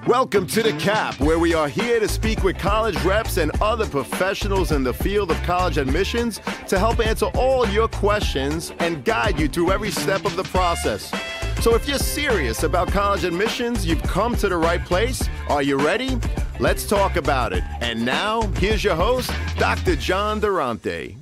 Welcome to The Cap, where we are here to speak with college reps and other professionals in the field of college admissions to help answer all your questions and guide you through every step of the process. So if you're serious about college admissions, you've come to the right place. Are you ready? Let's talk about it. And now, here's your host, Dr. John Durante.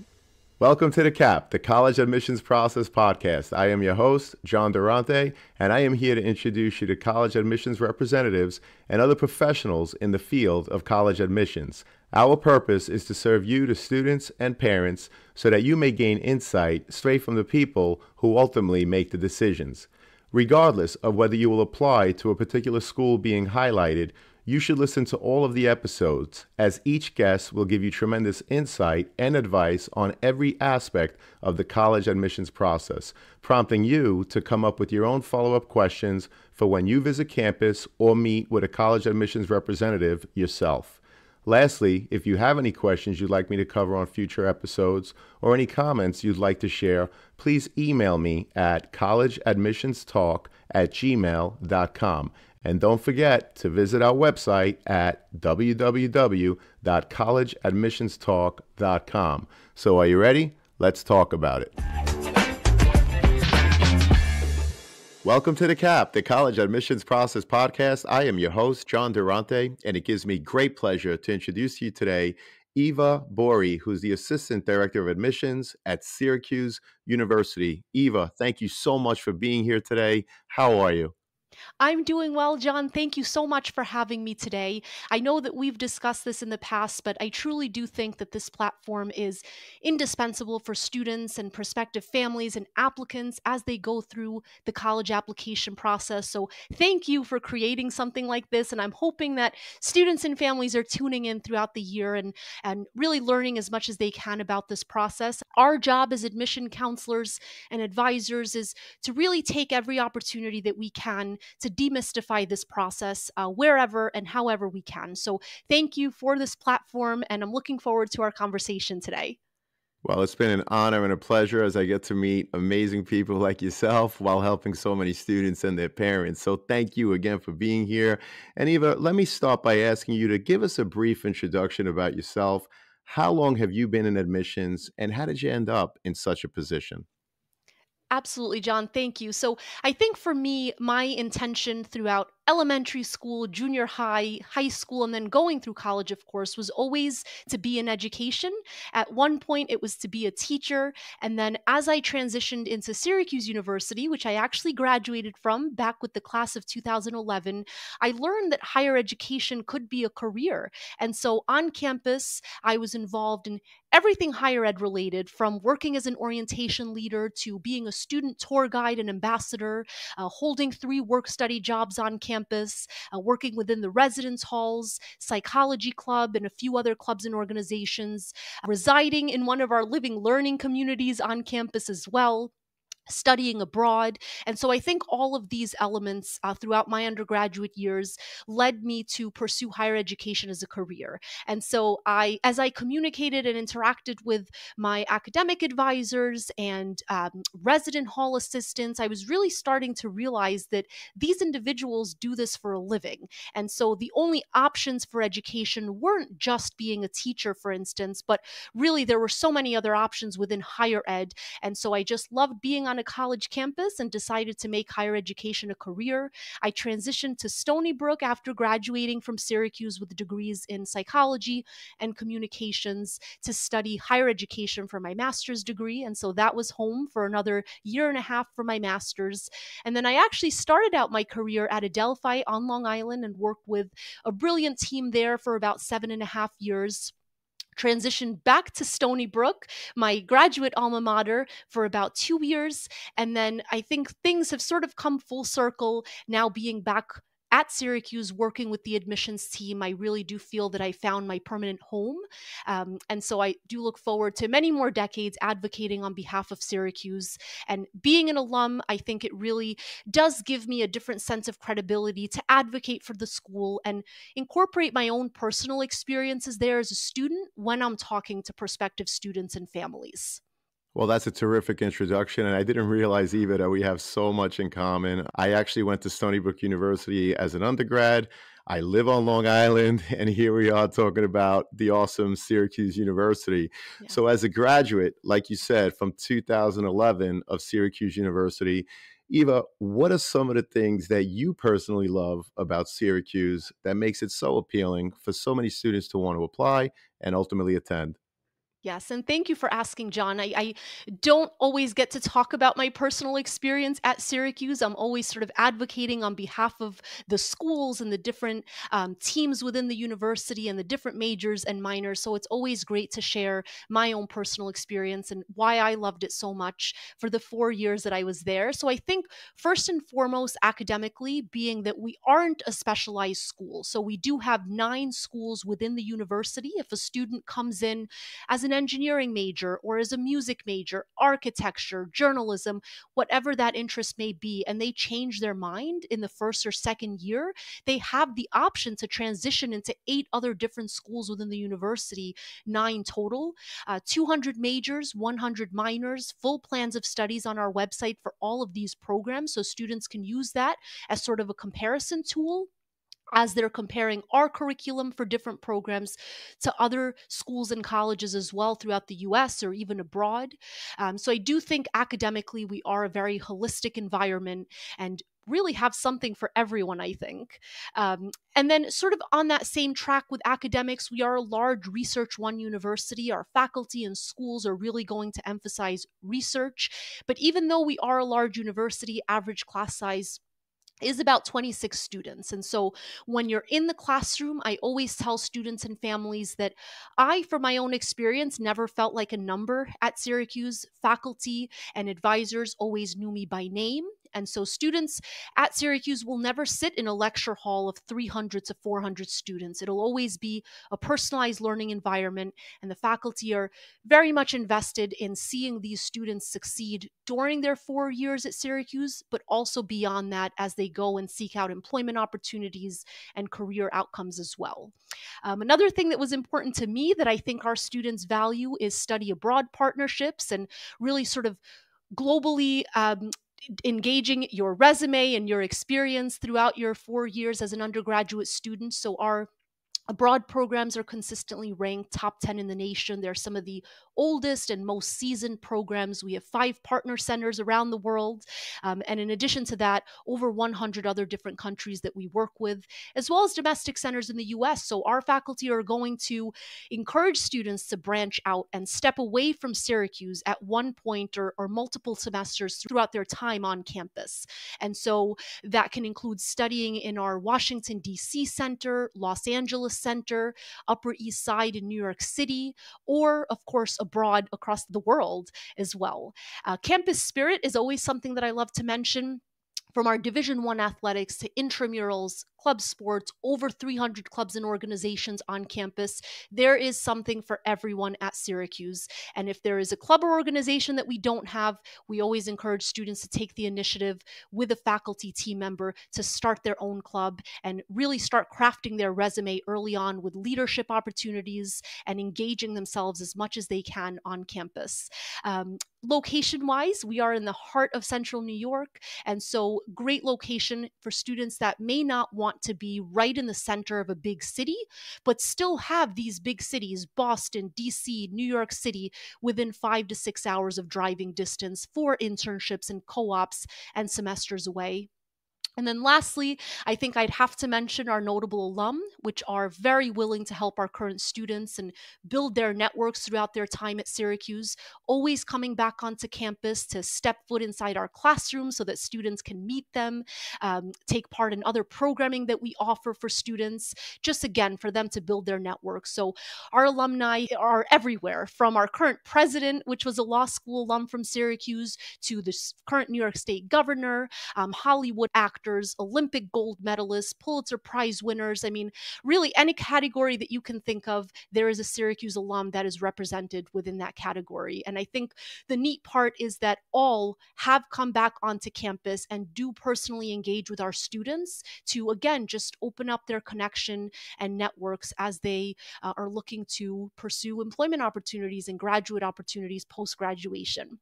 Welcome to The Cap, the College Admissions Process Podcast. I am your host, John Durante, and I am here to introduce you to college admissions representatives and other professionals in the field of college admissions. Our purpose is to serve you, the students and parents, so that you may gain insight straight from the people who ultimately make the decisions. Regardless of whether you will apply to a particular school being highlighted, you should listen to all of the episodes, as each guest will give you tremendous insight and advice on every aspect of the college admissions process, prompting you to come up with your own follow-up questions for when you visit campus or meet with a college admissions representative yourself. Lastly, if you have any questions you'd like me to cover on future episodes or any comments you'd like to share, please email me at collegeadmissionstalk@gmail.com. And don't forget to visit our website at www.collegeadmissionstalk.com. So are you ready? Let's talk about it. Welcome to The Cap, the College Admissions Process Podcast. I am your host, John Durante, and it gives me great pleasure to introduce to you today Eva Bory, who's the Assistant Director of Admissions at Syracuse University. Eva, thank you so much for being here today. How are you? I'm doing well, John. Thank you so much for having me today. I know that we've discussed this in the past, but I truly do think that this platform is indispensable for students and prospective families and applicants as they go through the college application process. So thank you for creating something like this. And I'm hoping that students and families are tuning in throughout the year and really learning as much as they can about this process. Our job as admission counselors and advisors is to really take every opportunity that we can to demystify this process wherever and however we can. So thank you for this platform, and I'm looking forward to our conversation today. Well, it's been an honor and a pleasure as I get to meet amazing people like yourself while helping so many students and their parents. So thank you again for being here. And Eva, let me start by asking you to give us a brief introduction about yourself. How long have you been in admissions, and how did you end up in such a position? Absolutely, John. Thank you. So I think for me, my intention throughout elementary school, junior high, high school, and then going through college, of course, was always to be in education. At one point, it was to be a teacher. And then as I transitioned into Syracuse University, which I actually graduated from back with the class of 2011, I learned that higher education could be a career. And so on campus, I was involved in everything higher ed related, from working as an orientation leader to being a student tour guide and ambassador, holding 3 work-study jobs on campus, working within the residence halls, psychology club, and a few other clubs and organizations, residing in one of our living learning communities on campus as well, studying abroad. And so I think all of these elements throughout my undergraduate years led me to pursue higher education as a career. And so as I communicated and interacted with my academic advisors and resident hall assistants, I was really starting to realize that these individuals do this for a living. And so the only options for education weren't just being a teacher, for instance, but really there were so many other options within higher ed. And so I just loved being on a college campus and decided to make higher education a career. I transitioned to Stony Brook after graduating from Syracuse with degrees in psychology and communications to study higher education for my master's degree. And so that was home for another year and a half for my master's. And then I actually started out my career at Adelphi on Long Island and worked with a brilliant team there for about 7.5 years. Transitioned back to Stony Brook, my graduate alma mater, for about 2 years. And then I think things have sort of come full circle now being back at Syracuse working with the admissions team. I really do feel that I found my permanent home. And so I do look forward to many more decades advocating on behalf of Syracuse. And being an alum, I think it really does give me a different sense of credibility to advocate for the school and incorporate my own personal experiences there as a student when I'm talking to prospective students and families. Well, that's a terrific introduction, and I didn't realize, Eva, that we have so much in common. I actually went to Stony Brook University as an undergrad. I live on Long Island, and here we are talking about the awesome Syracuse University. Yeah. So, as a graduate, like you said, from 2011 of Syracuse University, Eva, what are some of the things that you personally love about Syracuse that makes it so appealing for so many students to want to apply and ultimately attend? Yes, and thank you for asking, John. I don't always get to talk about my personal experience at Syracuse. I'm always sort of advocating on behalf of the schools and the different teams within the university and the different majors and minors. So it's always great to share my own personal experience and why I loved it so much for the 4 years that I was there. So I think, first and foremost, academically, being that we aren't a specialized school. So we do have 9 schools within the university. If a student comes in as an engineering major or as a music major, architecture, journalism, whatever that interest may be, and they change their mind in the first or second year, they have the option to transition into 8 other different schools within the university, 9 total, 200 majors, 100 minors, full plans of studies on our website for all of these programs. So students can use that as sort of a comparison tool as they're comparing our curriculum for different programs to other schools and colleges as well throughout the US or even abroad. So I do think academically we are a very holistic environment and really have something for everyone, I think. And then, sort of on that same track with academics, we are a large Research One university. Our faculty and schools are really going to emphasize research. But even though we are a large university, average class size is about 26 students. And so when you're in the classroom, I always tell students and families that I, from my own experience, never felt like a number at Syracuse. Faculty and advisors always knew me by name. And so students at Syracuse will never sit in a lecture hall of 300 to 400 students. It'll always be a personalized learning environment, and the faculty are very much invested in seeing these students succeed during their 4 years at Syracuse, but also beyond that as they go and seek out employment opportunities and career outcomes as well. Another thing that was important to me that I think our students value is study abroad partnerships and really sort of globally engaging your resume and your experience throughout your 4 years as an undergraduate student. So our abroad programs are consistently ranked top 10 in the nation. They're some of the oldest and most seasoned programs. We have 5 partner centers around the world. And in addition to that, over 100 other different countries that we work with, as well as domestic centers in the US. So our faculty are going to encourage students to branch out and step away from Syracuse at one point or multiple semesters throughout their time on campus. And so that can include studying in our Washington, D.C. Center, Los Angeles Center, Upper East Side in New York City, or, of course, abroad across the world as well. Campus spirit is always something that I love to mention. From our Division One athletics to intramurals, club sports, over 300 clubs and organizations on campus, there is something for everyone at Syracuse. And if there is a club or organization that we don't have, we always encourage students to take the initiative with a faculty team member to start their own club and really start crafting their resume early on with leadership opportunities and engaging themselves as much as they can on campus. Location wise, we are in the heart of central New York. And so, great location for students that may not want to be right in the center of a big city, but still have these big cities, Boston, DC, New York City, within 5 to 6 hours of driving distance for internships and co ops and semesters away. And then lastly, I think I'd have to mention our notable alum, which are very willing to help our current students and build their networks throughout their time at Syracuse, always coming back onto campus to step foot inside our classrooms so that students can meet them, take part in other programming that we offer for students, just again, for them to build their networks. So our alumni are everywhere, from our current president, which was a law school alum from Syracuse, to the current New York State governor, Hollywood actors, Olympic gold medalists, Pulitzer Prize winners. I mean, really any category that you can think of, there is a Syracuse alum that is represented within that category. And I think the neat part is that all have come back onto campus and do personally engage with our students to, again, just open up their connection and networks as they are looking to pursue employment opportunities and graduate opportunities post graduation.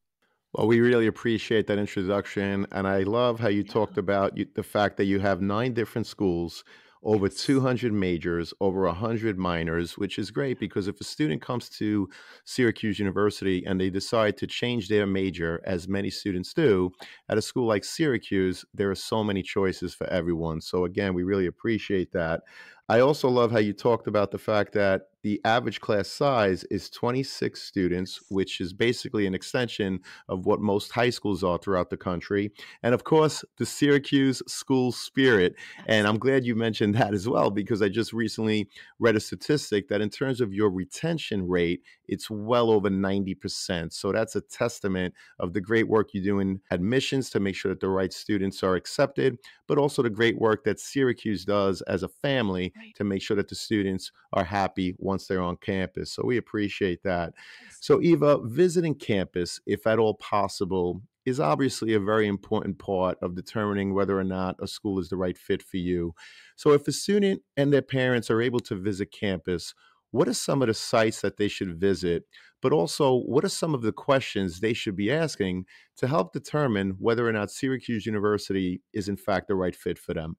Well, we really appreciate that introduction. And I love how you talked about the fact that you have 9 different schools, over Yes. 200 majors, over 100 minors, which is great because if a student comes to Syracuse University and they decide to change their major, as many students do, at a school like Syracuse, there are so many choices for everyone. So, again, we really appreciate that. I also love how you talked about the fact that the average class size is 26 students, Yes. which is basically an extension of what most high schools are throughout the country. And of course, the Syracuse school spirit. And Yes. I'm glad you mentioned that as well, because I just recently read a statistic that in terms of your retention rate, it's well over 90%. So that's a testament of the great work you do in admissions to make sure that the right students are accepted, but also the great work that Syracuse does as a family Right. to make sure that the students are happy once they're on campus. So we appreciate that. Yes. So, Eva, visiting campus, if at all possible, is obviously a very important part of determining whether or not a school is the right fit for you. So, if a student and their parents are able to visit campus, what are some of the sites that they should visit? But also, what are some of the questions they should be asking to help determine whether or not Syracuse University is, in fact, the right fit for them?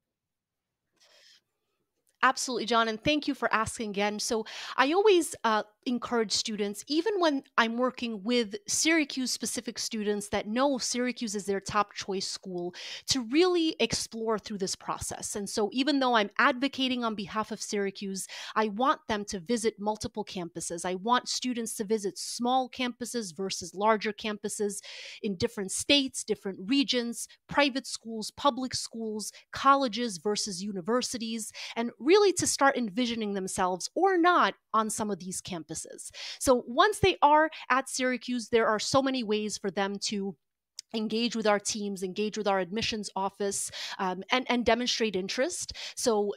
Absolutely, John, and thank you for asking again. So, I always encourage students, even when I'm working with Syracuse specific students that know Syracuse is their top choice school, to really explore through this process. And so, even though I'm advocating on behalf of Syracuse, I want them to visit multiple campuses. I want students to visit small campuses versus larger campuses in different states, different regions, private schools, public schools, colleges versus universities, and really to start envisioning themselves or not on some of these campuses. So once they are at Syracuse, there are so many ways for them to engage with our teams, engage with our admissions office, and demonstrate interest. So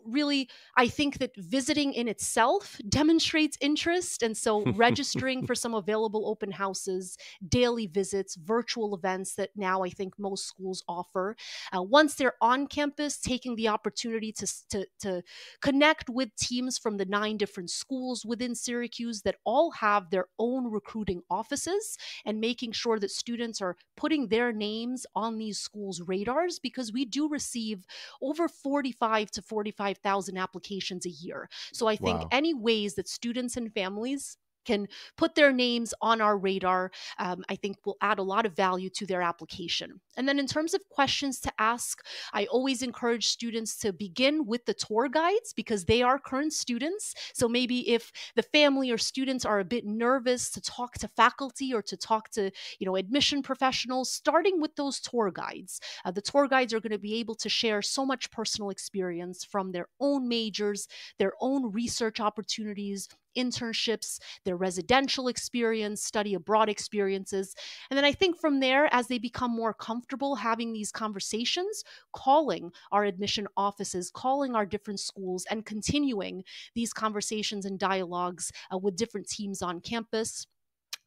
really, I think that visiting in itself demonstrates interest, and so registering for some available open houses, daily visits, virtual events that now I think most schools offer. Once they're on campus, taking the opportunity to connect with teams from the 9 different schools within Syracuse that all have their own recruiting offices, and making sure that students are putting their names on these schools' radars, because we do receive over 45 to 45,000 applications a year. So I think Wow. any ways that students and families can put their names on our radar, I think will add a lot of value to their application. And then in terms of questions to ask, I always encourage students to begin with the tour guides because they are current students. So maybe if the family or students are a bit nervous to talk to faculty or to talk to admission professionals, starting with those tour guides. The tour guides are going to be able to share so much personal experience from their own majors, their own research opportunities, internships, their residential experience, study abroad experiences. And then I think from there, as they become more comfortable having these conversations, calling our admission offices, calling our different schools, and continuing these conversations and dialogues with different teams on campus,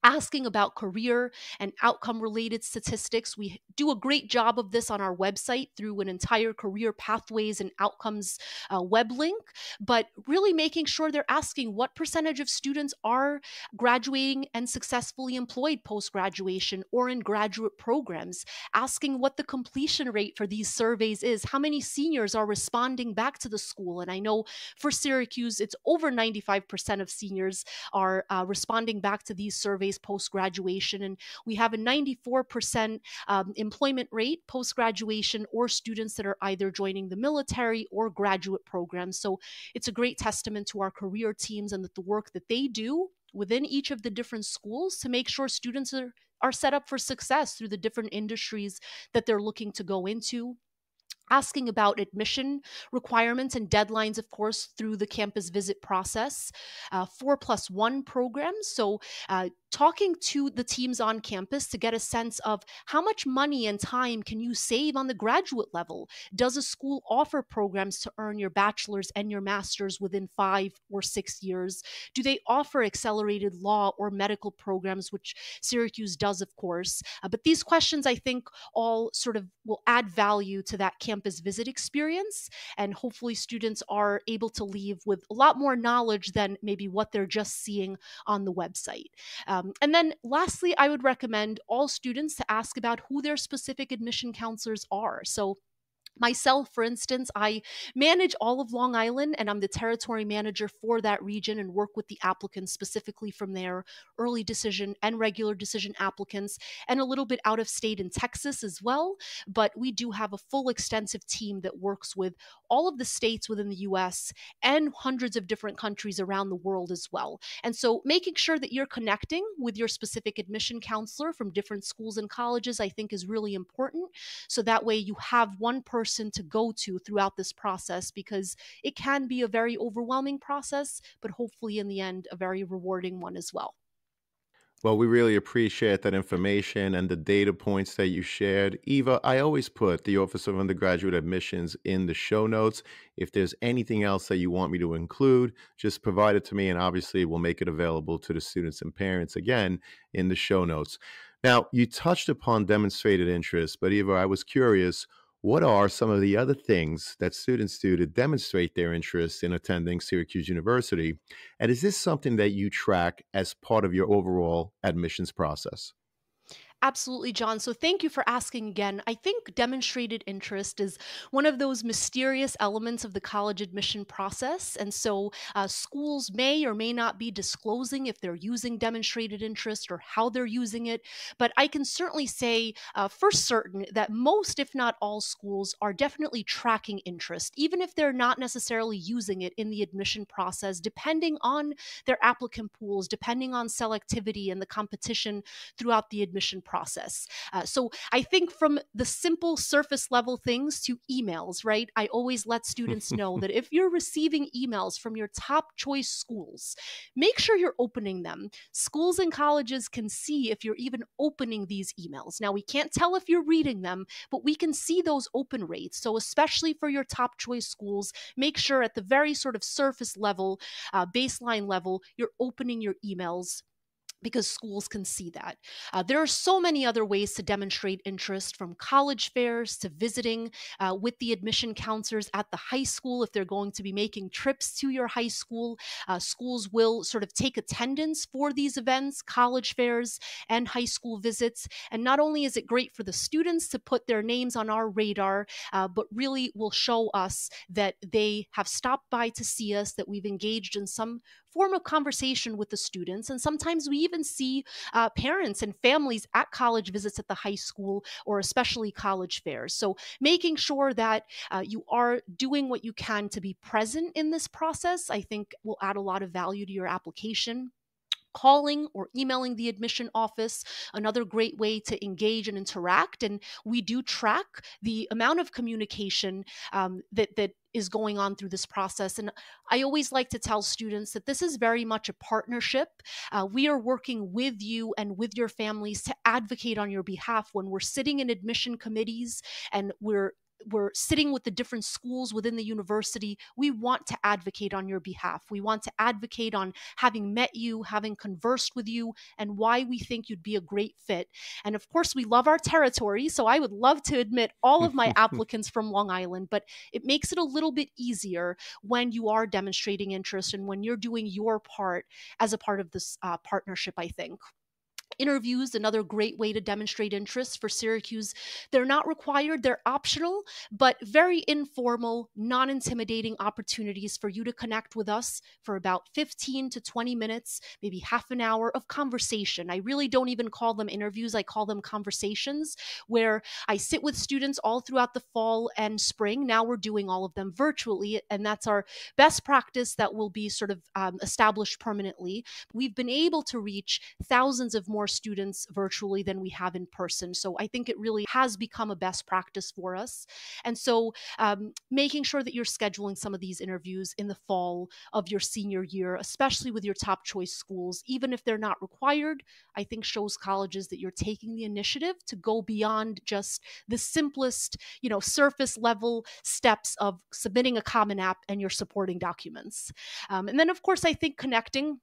asking about career and outcome related statistics. We do a great job of this on our website through an entire career pathways and outcomes web link, but really making sure they're asking what percentage of students are graduating and successfully employed post graduation or in graduate programs, asking what the completion rate for these surveys is, how many seniors are responding back to the school. And I know for Syracuse, it's over 95% of seniors are responding back to these surveys post graduation. And we have a 94% employment rate post graduation, or students that are either joining the military or graduate programs. So it's a great testament to our career teams and that the work that they do within each of the different schools to make sure students are set up for success through the different industries that they're looking to go into, asking about admission requirements and deadlines, of course, through the campus visit process, 4+1 programs. So, talking to the teams on campus to get a sense of how much money and time can you save on the graduate level. Does a school offer programs to earn your bachelor's and your master's within 5 or 6 years? Do they offer accelerated law or medical programs, which Syracuse does, of course? But these questions, I think, all sort of will add value to that campus visit experience. And hopefully, students are able to leave with a lot more knowledge than maybe what they're just seeing on the website. And then, lastly, I would recommend all students to ask about who their specific admission counselors are. So, Myself, for instance, I manage all of Long Island and I'm the territory manager for that region and work with the applicants specifically from there, early decision and regular decision applicants, and a little bit out of state in Texas as well. But we do have a full extensive team that works with all of the states within the US and hundreds of different countries around the world as well. And so making sure that you're connecting with your specific admission counselor from different schools and colleges, I think is really important. So that way you have one person to go to throughout this process because it can be a very overwhelming process, but hopefully in the end, a very rewarding one as well. Well, we really appreciate that information and the data points that you shared. Eva, I always put the Office of Undergraduate Admissions in the show notes. If there's anything else that you want me to include, just provide it to me, and obviously we'll make it available to the students and parents again in the show notes. Now, you touched upon demonstrated interest, but Eva, I was curious, what are some of the other things that students do to demonstrate their interest in attending Syracuse University? And is this something that you track as part of your overall admissions process? Absolutely, John. So thank you for asking again. I think demonstrated interest is one of those mysterious elements of the college admission process. And so schools may or may not be disclosing if they're using demonstrated interest or how they're using it. But I can certainly say for certain that most, if not all, schools are definitely tracking interest, even if they're not necessarily using it in the admission process, depending on their applicant pools, depending on selectivity and the competition throughout the admission process. So I think from the simple surface level things to emails, right? I always let students know that if you're receiving emails from your top choice schools, make sure you're opening them. Schools and colleges can see if you're even opening these emails. Now, we can't tell if you're reading them, but we can see those open rates. So, especially for your top choice schools, make sure at the very sort of surface level, baseline level, you're opening your emails because schools can see that. There are so many other ways to demonstrate interest, from college fairs to visiting with the admission counselors at the high school if they're going to be making trips to your high school. Schools will sort of take attendance for these events, college fairs, and high school visits. And not only is it great for the students to put their names on our radar, but really will show us that they have stopped by to see us, that we've engaged in some form of conversation with the students. And sometimes we even see parents and families at college visits at the high school or especially college fairs. So making sure that you are doing what you can to be present in this process, I think will add a lot of value to your application. Calling or emailing the admission office, another great way to engage and interact. And we do track the amount of communication that is going on through this process. And I always like to tell students that this is very much a partnership. We are working with you and with your families to advocate on your behalf when we're sitting in admission committees and we're sitting with the different schools within the university. We want to advocate on your behalf. We want to advocate on having met you, having conversed with you, and why we think you'd be a great fit. And of course, we love our territory. So I would love to admit all of my applicants from Long Island, but it makes it a little bit easier when you are demonstrating interest and when you're doing your part as a part of this partnership, I think. Interviews, another great way to demonstrate interest for Syracuse. They're not required, they're optional, but very informal, non intimidating opportunities for you to connect with us for about 15 to 20 minutes, maybe half an hour of conversation. I really don't even call them interviews, I call them conversations, where I sit with students all throughout the fall and spring. Now we're doing all of them virtually, and that's our best practice that will be sort of established permanently. We've been able to reach thousands of more students virtually than we have in person. So I think it really has become a best practice for us. And so making sure that you're scheduling some of these interviews in the fall of your senior year, especially with your top choice schools, even if they're not required, I think shows colleges that you're taking the initiative to go beyond just the simplest, surface level steps of submitting a Common App and your supporting documents. And then, of course, I think connecting,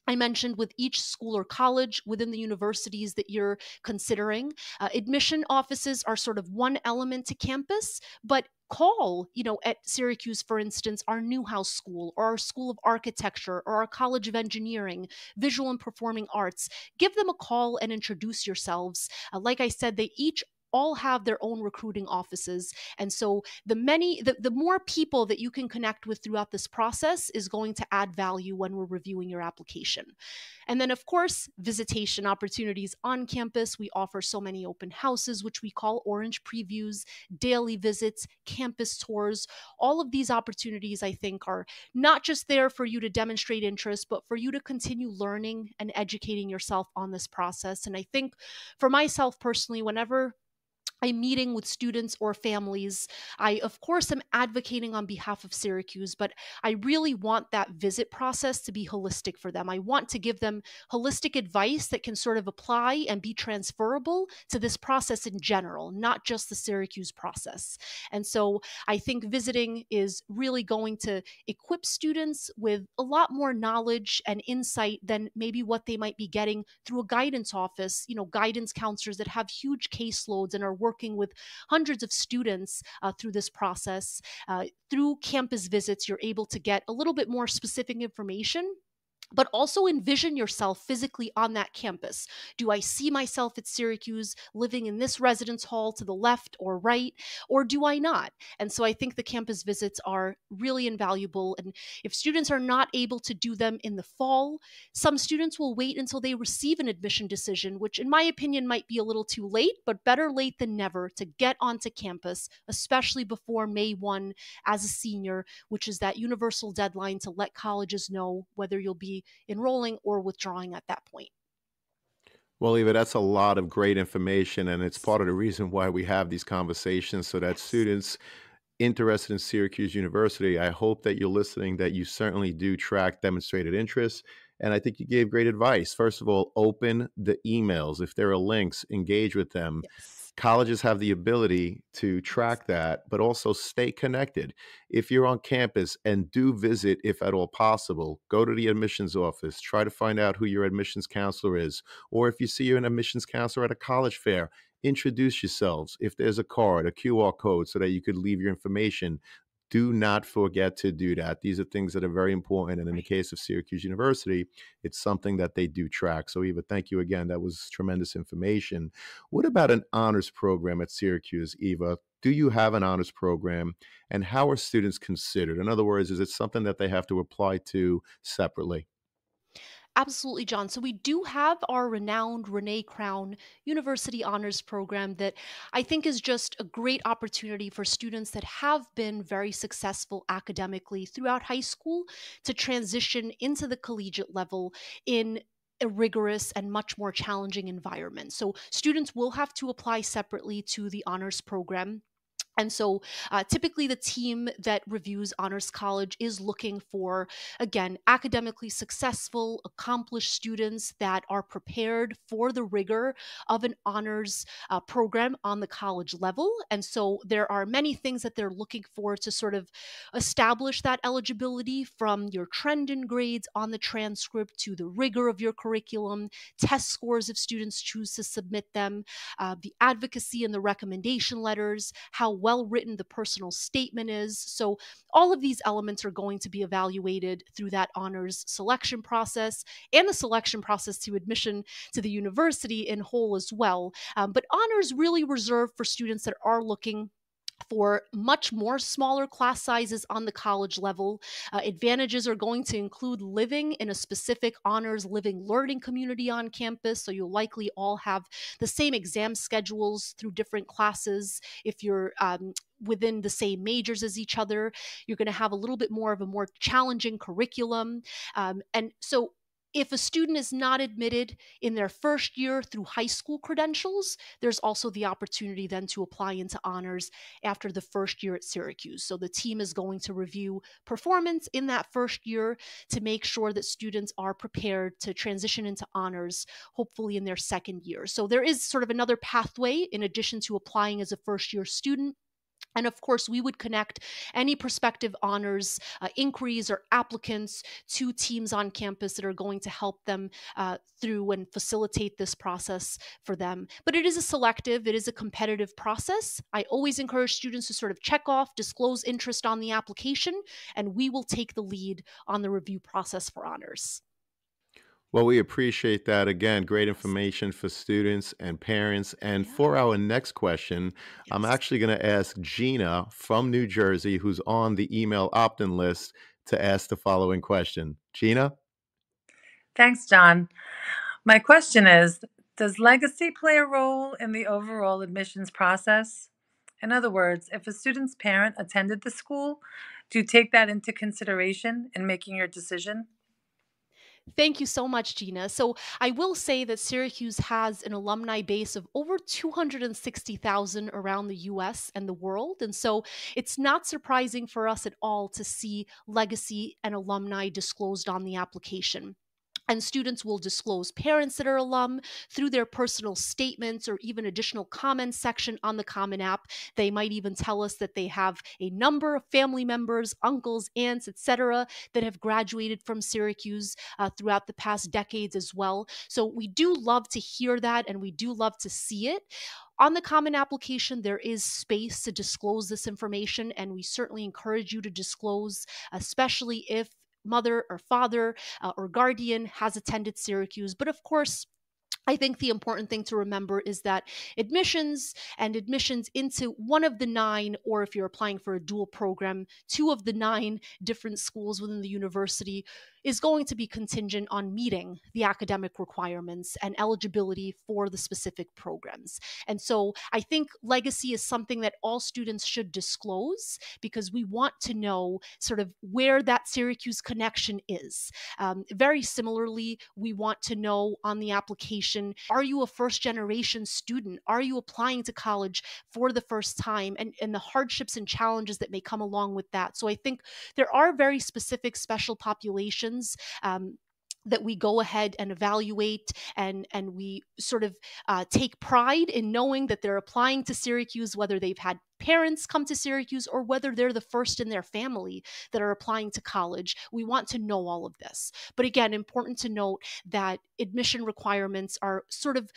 I mentioned, with each school or college within the universities that you're considering. Admission offices are sort of one element to campus, but call, at Syracuse, for instance, our Newhouse School or our School of Architecture or our College of Engineering, Visual and Performing Arts. Give them a call and introduce yourselves. Like I said, they each all have their own recruiting offices. And so the more people that you can connect with throughout this process is going to add value when we're reviewing your application. And then, of course, visitation opportunities on campus. We offer so many open houses, which we call orange previews, daily visits, campus tours. All of these opportunities, I think, are not just there for you to demonstrate interest, but for you to continue learning and educating yourself on this process. And I think for myself personally, whenever I'm meeting with students or families, I, of course, am advocating on behalf of Syracuse, but I really want that visit process to be holistic for them. I want to give them holistic advice that can sort of apply and be transferable to this process in general, not just the Syracuse process. And so I think visiting is really going to equip students with a lot more knowledge and insight than maybe what they might be getting through a guidance office, guidance counselors that have huge caseloads and are working with hundreds of students through this process. Through campus visits, you're able to get a little bit more specific information, but also envision yourself physically on that campus. Do I see myself at Syracuse living in this residence hall to the left or right, or do I not? And so I think the campus visits are really invaluable. And if students are not able to do them in the fall, some students will wait until they receive an admission decision, which in my opinion might be a little too late, but better late than never to get onto campus, especially before May 1 as a senior, which is that universal deadline to let colleges know whether you'll be enrolling or withdrawing at that point. Well, Eva, that's a lot of great information, and it's part of the reason why we have these conversations so that Yes. students interested in Syracuse University, I hope that you're listening, that you certainly do track demonstrated interest. And I think you gave great advice. First of all, open the emails. If there are links, engage with them. Yes. Colleges have the ability to Yes. track that, but also stay connected. If you're on campus and do visit, if at all possible, go to the admissions office, try to find out who your admissions counselor is. Or if you see an admissions counselor at a college fair, introduce yourselves. If there's a card, a QR code, so that you could leave your information, do not forget to do that. These are things that are very important. And in the Right. case of Syracuse University, it's something that they do track. So, Eva, thank you again. That was tremendous information. What about an honors program at Syracuse, Eva? Do you have an honors program? And how are students considered? In other words, is it something that they have to apply to separately? Absolutely, John. So we do have our renowned Renee Crown University Honors Program that I think is just a great opportunity for students that have been very successful academically throughout high school to transition into the collegiate level in a rigorous and much more challenging environment. So students will have to apply separately to the honors program. And so, typically, the team that reviews Honors College is looking for, again, academically successful, accomplished students that are prepared for the rigor of an honors program on the college level. And so, there are many things that they're looking for to sort of establish that eligibility, from your trend in grades on the transcript to the rigor of your curriculum, test scores if students choose to submit them, the advocacy and the recommendation letters, how well written the personal statement is. So, all of these elements are going to be evaluated through that honors selection process and the selection process to admission to the university in whole as well. But honors really reserved for students that are looking for much more smaller class sizes on the college level. Advantages are going to include living in a specific honors living learning community on campus. So you'll likely all have the same exam schedules through different classes. If you're within the same majors as each other, you're going to have a little bit more of a more challenging curriculum. And so if a student is not admitted in their first year through high school credentials, there's also the opportunity then to apply into honors after the first year at Syracuse. So the team is going to review performance in that first year to make sure that students are prepared to transition into honors, hopefully in their second year. So there is sort of another pathway in addition to applying as a first year student. And of course, we would connect any prospective honors inquiries or applicants to teams on campus that are going to help them through and facilitate this process for them. But it is a selective, it is a competitive process. I always encourage students to sort of check off, disclose interest on the application, and we will take the lead on the review process for honors. Well, we appreciate that. Again, great Yes. information for students and parents. And Yeah. for our next question, I'm Yes. actually going to ask Gina from New Jersey, who's on the email opt in list, to ask the following question. Gina? Thanks, John. My question is, does legacy play a role in the overall admissions process? In other words, if a student's parent attended the school, do you take that into consideration in making your decision? Thank you so much, Gina. So, I will say that Syracuse has an alumni base of over 260,000 around the US and the world. And so, it's not surprising for us at all to see legacy and alumni disclosed on the application. And students will disclose parents that are alum through their personal statements or even additional comments section on the Common App. They might even tell us that they have a number of family members, uncles, aunts, etc., that have graduated from Syracuse throughout the past decades as well. So we do love to hear that and we do love to see it. On the Common Application, there is space to disclose this information, and we certainly encourage you to disclose, especially if mother or father or guardian has attended Syracuse. But of course, I think the important thing to remember is that admissions and admissions into one of the nine, or if you're applying for a dual program, two of the nine different schools within the university, is going to be contingent on meeting the academic requirements and eligibility for the specific programs. And so I think legacy is something that all students should disclose because we want to know sort of where that Syracuse connection is. Very similarly, we want to know on the application, are you a first generation student? Are you applying to college for the first time? And the hardships and challenges that may come along with that. So I think there are very specific special populations. That we go ahead and evaluate, and we sort of take pride in knowing that they're applying to Syracuse, whether they've had parents come to Syracuse or whether they're the first in their family that are applying to college. We want to know all of this. But again, important to note that admission requirements are sort of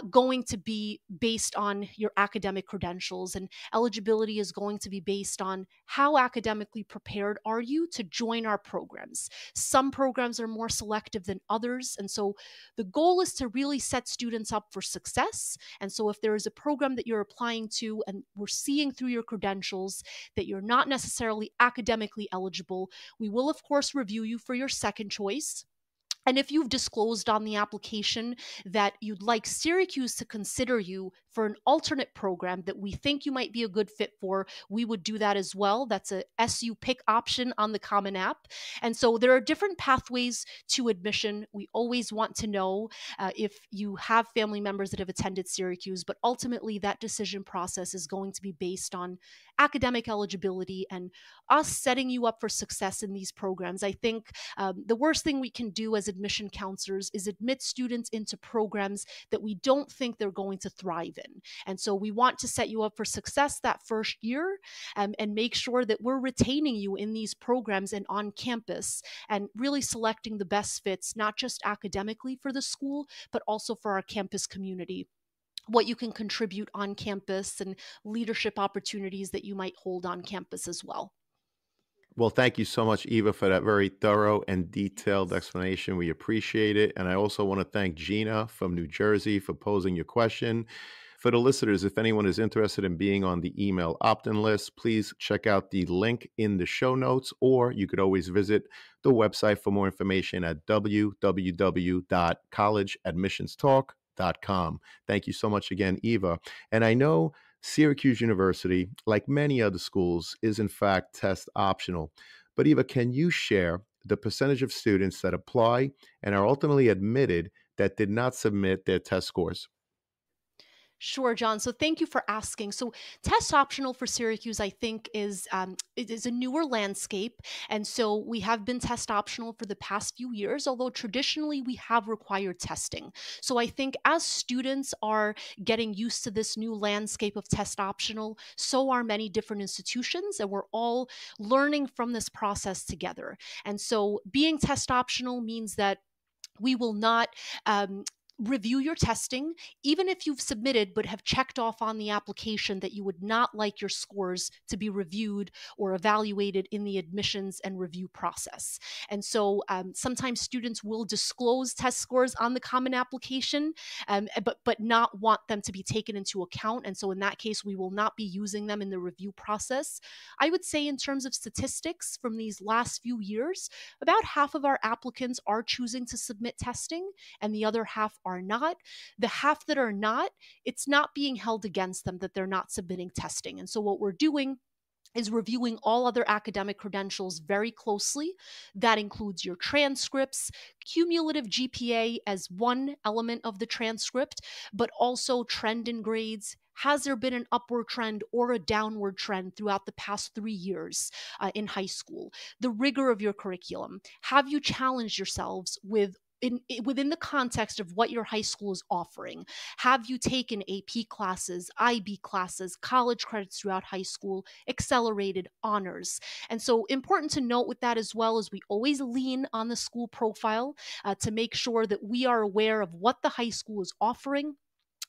going to be based on your academic credentials, and eligibility is going to be based on how academically prepared are you to join our programs. Some programs are more selective than others. And so the goal is to really set students up for success. And so if there is a program that you're applying to and we're seeing through your credentials that you're not necessarily academically eligible, we will, of course, review you for your second choice. And if you've disclosed on the application that you'd like Syracuse to consider you for an alternate program that we think you might be a good fit for, we would do that as well. That's a SU pick option on the Common App. And so there are different pathways to admission. We always want to know if you have family members that have attended Syracuse, but ultimately that decision process is going to be based on academic eligibility and us setting you up for success in these programs. I think the worst thing we can do as admission counselors is admit students into programs that we don't think they're going to thrive in. And so we want to set you up for success that first year, and make sure that we're retaining you in these programs and on campus and really selecting the best fits, not just academically for the school, but also for our campus community, what you can contribute on campus and leadership opportunities that you might hold on campus as well. Well, thank you so much, Eva, for that very thorough and detailed Yes. explanation. We appreciate it. And I also want to thank Gina from New Jersey for posing your question. For the listeners, if anyone is interested in being on the email opt in list, please check out the link in the show notes, or you could always visit the website for more information at www.collegeadmissionstalk.com. Thank you so much again, Eva. And I know Syracuse University, like many other schools, is in fact test optional. But Eva, can you share the percentage of students that apply and are ultimately admitted that did not submit their test scores? Sure, John. So thank you for asking. So test optional for Syracuse, I think, is it is a newer landscape, and so we have been test optional for the past few years. Although traditionally we have required testing. So I think as students are getting used to this new landscape of test optional, so are many different institutions, and we're all learning from this process together. And so being test optional means that we will not um, review your testing, even if you've submitted but have checked off on the application that you would not like your scores to be reviewed or evaluated in the admissions and review process. And so sometimes students will disclose test scores on the common application, but not want them to be taken into account. And so in that case, we will not be using them in the review process. I would say in terms of statistics from these last few years, about half of our applicants are choosing to submit testing and the other half are not. The half that are not, it's not being held against them that they're not submitting testing. And so what we're doing is reviewing all other academic credentials very closely. That includes your transcripts, cumulative GPA as one element of the transcript, but also trend in grades. Has there been an upward trend or a downward trend throughout the past 3 years in high school? The rigor of your curriculum. Have you challenged yourselves within the context of what your high school is offering? Have you taken AP classes, IB classes, college credits throughout high school, accelerated honors? And so important to note with that as well is we always lean on the school profile to make sure that we are aware of what the high school is offering.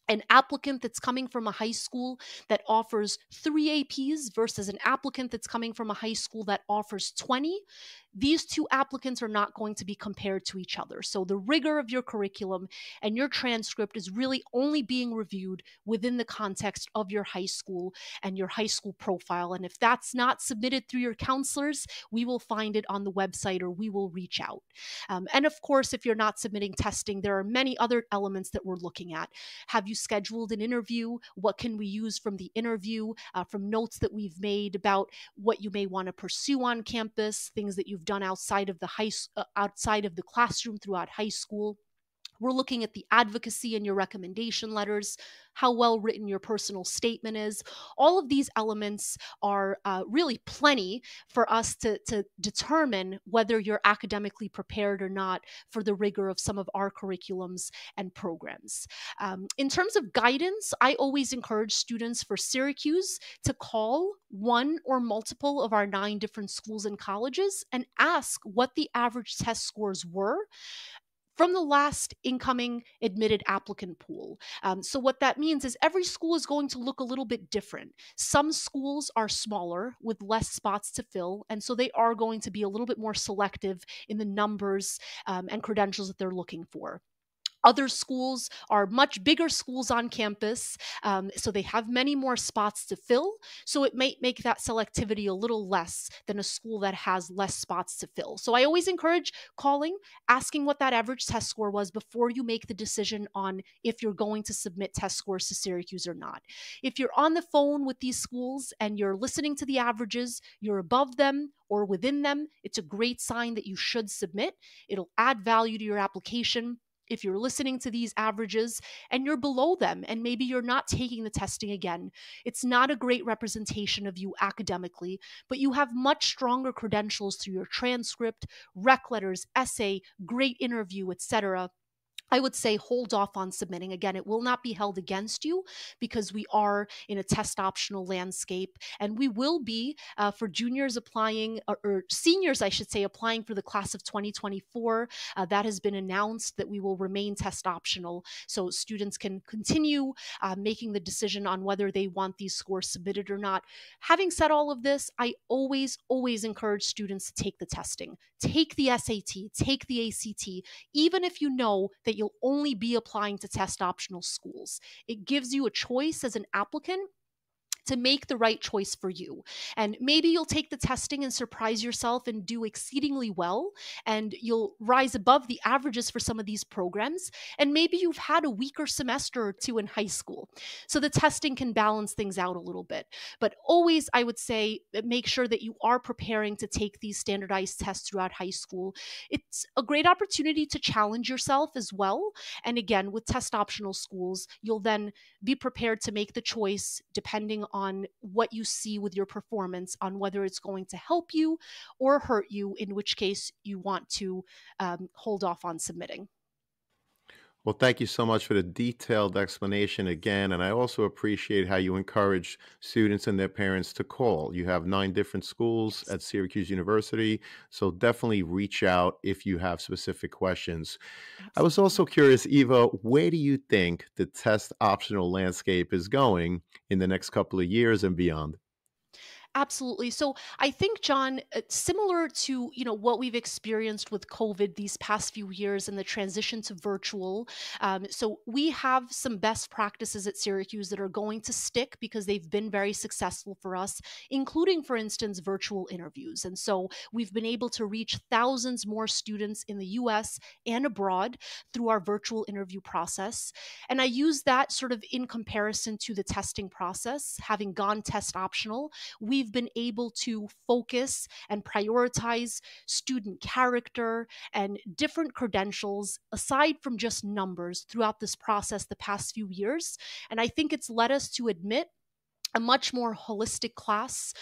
An applicant that's coming from a high school that offers 3 APs versus an applicant that's coming from a high school that offers 20, these two applicants are not going to be compared to each other. So the rigor of your curriculum and your transcript is really only being reviewed within the context of your high school and your high school profile. And if that's not submitted through your counselors, we will find it on the website or we will reach out. And of course, if you're not submitting testing, there are many other elements that we're looking at. Have you scheduled an interview? What can we use from the interview, from notes that we've made about what you may want to pursue on campus, things that you've done outside of outside of the classroom throughout high school? We're looking at the advocacy in your recommendation letters, how well written your personal statement is. All of these elements are really plenty for us to determine whether you're academically prepared or not for the rigor of some of our curriculums and programs. In terms of guidance, I always encourage students for Syracuse to call one or multiple of our 9 different schools and colleges and ask what the average test scores were from the last incoming admitted applicant pool. So what that means is every school is going to look a little bit different. Some schools are smaller with less spots to fill, and so they are going to be a little bit more selective in the numbers and credentials that they're looking for. Other schools are much bigger schools on campus, so they have many more spots to fill. So it may make that selectivity a little less than a school that has less spots to fill. So I always encourage calling, asking what that average test score was before you make the decision on if you're going to submit test scores to Syracuse or not. If you're on the phone with these schools and you're listening to the averages, you're above them or within them, it's a great sign that you should submit. It'll add value to your application. If you're listening to these averages and you're below them and maybe you're not taking the testing again, it's not a great representation of you academically, but you have much stronger credentials through your transcript, rec letters, essay, great interview, etc. I would say hold off on submitting. Again, it will not be held against you because we are in a test optional landscape, and we will be for juniors applying, or seniors, I should say, applying for the class of 2024. That has been announced that we will remain test optional, so students can continue making the decision on whether they want these scores submitted or not. Having said all of this, I always encourage students to take the testing, take the SAT, take the ACT, even if you know that you'll only be applying to test optional schools. It gives you a choice as an applicant to make the right choice for you. And maybe you'll take the testing and surprise yourself and do exceedingly well, and you'll rise above the averages for some of these programs. And maybe you've had a weaker semester or two in high school. So the testing can balance things out a little bit. But always, I would say, make sure that you are preparing to take these standardized tests throughout high school. It's a great opportunity to challenge yourself as well. And again, with test optional schools, you'll then be prepared to make the choice depending on what you see with your performance on whether it's going to help you or hurt you, in which case you want to hold off on submitting. Well, thank you so much for the detailed explanation again. And I also appreciate how you encourage students and their parents to call. You have 9 different schools Yes, at Syracuse University, so definitely reach out if you have specific questions. I was absolutely. also curious, Eva, where do you think the test optional landscape is going in the next couple of years and beyond? Absolutely. So I think, John, similar to what we've experienced with COVID these past few years and the transition to virtual. So we have some best practices at Syracuse that are going to stick because they've been very successful for us, including, for instance, virtual interviews. And so we've been able to reach thousands more students in the U.S. and abroad through our virtual interview process. And I use that sort of in comparison to the testing process, having gone test optional. We've been able to focus and prioritize student character and different credentials aside from just numbers throughout this process the past few years. And I think it's led us to admit a much more holistic class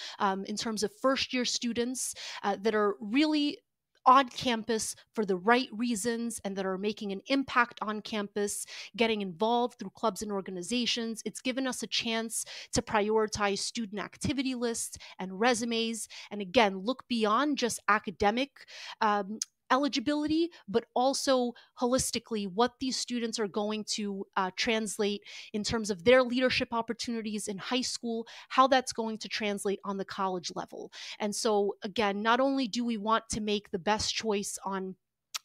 in terms of first year students that are really on campus for the right reasons and that are making an impact on campus, getting involved through clubs and organizations. It's given us a chance to prioritize student activity lists and resumes. And again, look beyond just academic. Eligibility, but also holistically what these students are going to translate in terms of their leadership opportunities in high school, how that's going to translate on the college level. And so, again, not only do we want to make the best choice on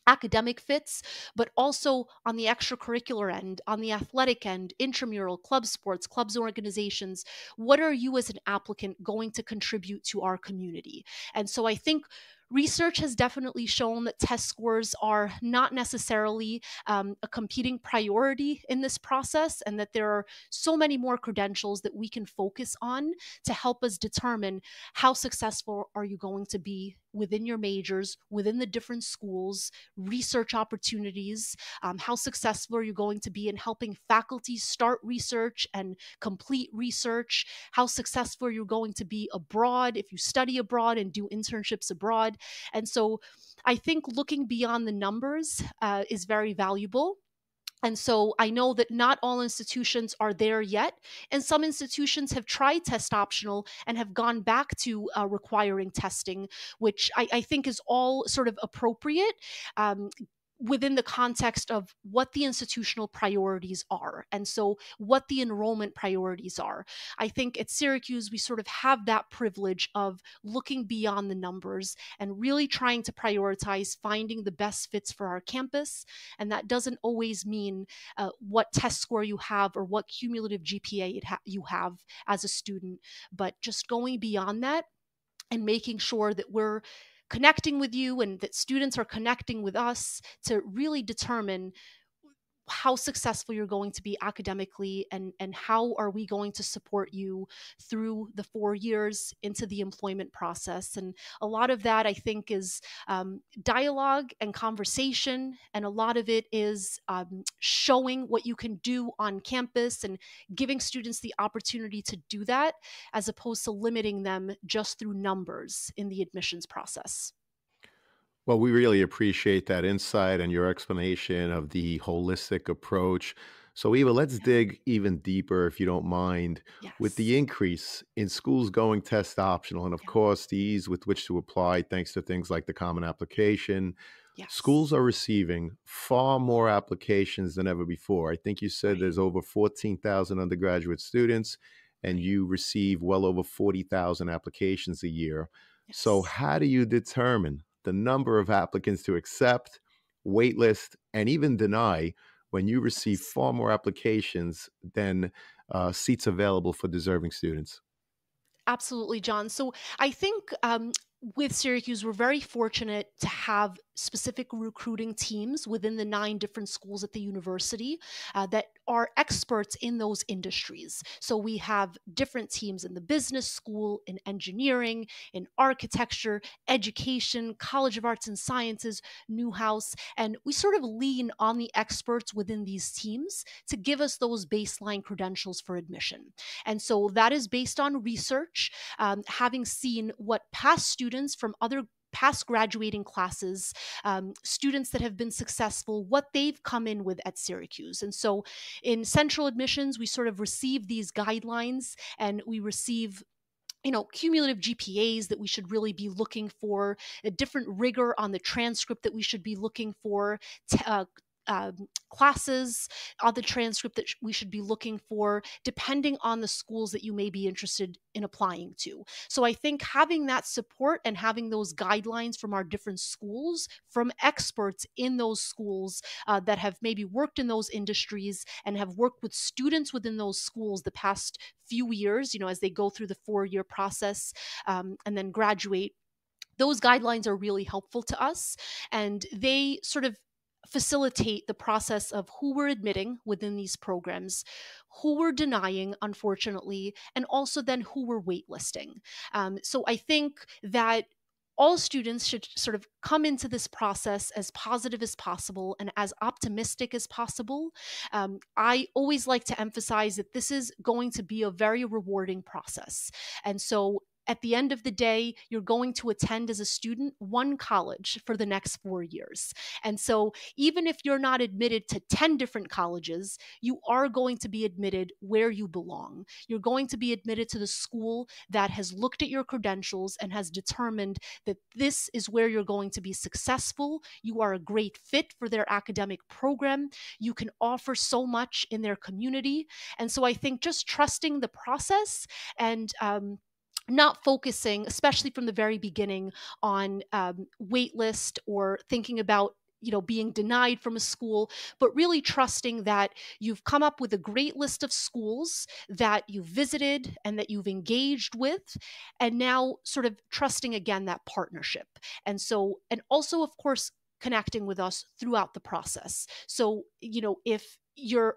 academic fits, but also on the extracurricular end, on the athletic end, intramural, club sports, clubs, organizations. What are you as an applicant going to contribute to our community? And so I think research has definitely shown that test scores are not necessarily a competing priority in this process, and that there are so many more credentials that we can focus on to help us determine how successful are you going to be within your majors, within the different schools, research opportunities, how successful are you going to be in helping faculty start research and complete research, how successful you're going to be abroad if you study abroad and do internships abroad. And so I think looking beyond the numbers is very valuable. And so I know that not all institutions are there yet. And some institutions have tried test optional and have gone back to requiring testing, which I think is all sort of appropriate. Um, Within the context of what the institutional priorities are, and so what the enrollment priorities are. I think at Syracuse we sort of have that privilege of looking beyond the numbers and really trying to prioritize finding the best fits for our campus. And that doesn't always mean what test score you have or what cumulative GPA you have as a student, but just going beyond that and making sure that we're connecting with you and that students are connecting with us to really determine how successful you're going to be academically, and how are we going to support you through the 4 years into the employment process. And a lot of that I think is dialogue and conversation, and a lot of it is showing what you can do on campus and giving students the opportunity to do that, as opposed to limiting them just through numbers in the admissions process. Well, we really appreciate that insight and your explanation of the holistic approach. So, Eva, let's Yeah. dig even deeper, if you don't mind, with Yes. the increase in schools going test optional, and of Yeah. course, the ease with which to apply, thanks to things like the Common Application. Schools Yes. are receiving far more applications than ever before. I think you said Right. there's over 14,000 undergraduate students, and Right. you receive well over 40,000 applications a year. So, Yes. how do you determine the number of applicants to accept, waitlist, and even deny when you receive Yes. far more applications than seats available for deserving students? Absolutely, John. So I think with Syracuse, we're very fortunate to have specific recruiting teams within the 9 different schools at the university that are experts in those industries. So we have different teams in the business school, in engineering, in architecture, education, College of Arts and Sciences, Newhouse, and we sort of lean on the experts within these teams to give us those baseline credentials for admission. And so that is based on research, having seen what past students from other past graduating classes, students that have been successful, what they've come in with at Syracuse. And so in central admissions, we sort of receive these guidelines, and we receive cumulative GPAs that we should really be looking for, a different rigor on the transcript that we should be looking for, classes on the transcript that we should be looking for, depending on the schools that you may be interested in applying to. So I think having that support and having those guidelines from our different schools, from experts in those schools that have maybe worked in those industries and have worked with students within those schools the past few years, as they go through the 4-year process and then graduate, those guidelines are really helpful to us. And they sort of facilitate the process of who we're admitting within these programs, who we're denying, unfortunately, and also then who we're waitlisting. So I think that all students should sort of come into this process as positive as possible and as optimistic as possible. I always like to emphasize that this is going to be a very rewarding process. And so at the end of the day, you're going to attend as a student one college for the next 4 years. And so even if you're not admitted to 10 different colleges, you are going to be admitted where you belong. You're going to be admitted to the school that has looked at your credentials and has determined that this is where you're going to be successful. You are a great fit for their academic program. You can offer so much in their community. And so I think just trusting the process and not focusing, especially from the very beginning, on waitlist or thinking about being denied from a school, but really trusting that you've come up with a great list of schools that you've visited and that you've engaged with, and now sort of trusting again that partnership. And so, and also, of course, connecting with us throughout the process. So, if you're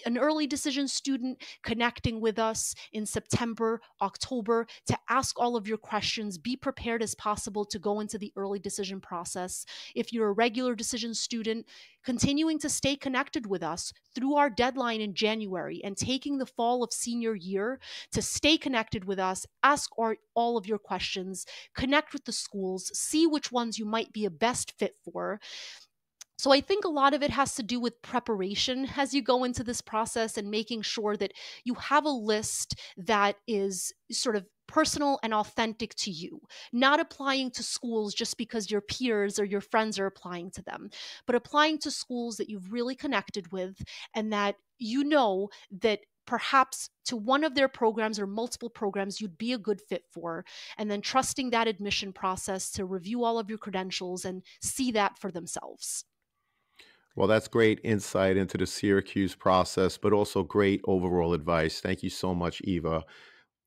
an early decision student, connecting with us in September, October to ask all of your questions, be prepared as possible to go into the early decision process. If you're a regular decision student, continuing to stay connected with us through our deadline in January and taking the fall of senior year to stay connected with us, ask all of your questions, connect with the schools, see which ones you might be a best fit for. So I think a lot of it has to do with preparation as you go into this process and making sure that you have a list that is sort of personal and authentic to you, not applying to schools just because your peers or your friends are applying to them, but applying to schools that you've really connected with and that that perhaps to one of their programs or multiple programs you'd be a good fit for, and then trusting that admission process to review all of your credentials and see that for themselves. Well, that's great insight into the Syracuse process, but also great overall advice. Thank you so much, Eva.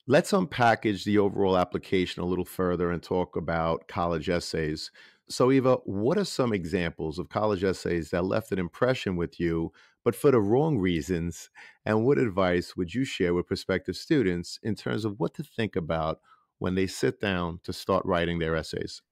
Let's unpackage the overall application a little further and talk about college essays. So, Eva, what are some examples of college essays that left an impression with you, but for the wrong reasons? And what advice would you share with prospective students in terms of what to think about when they sit down to start writing their essays?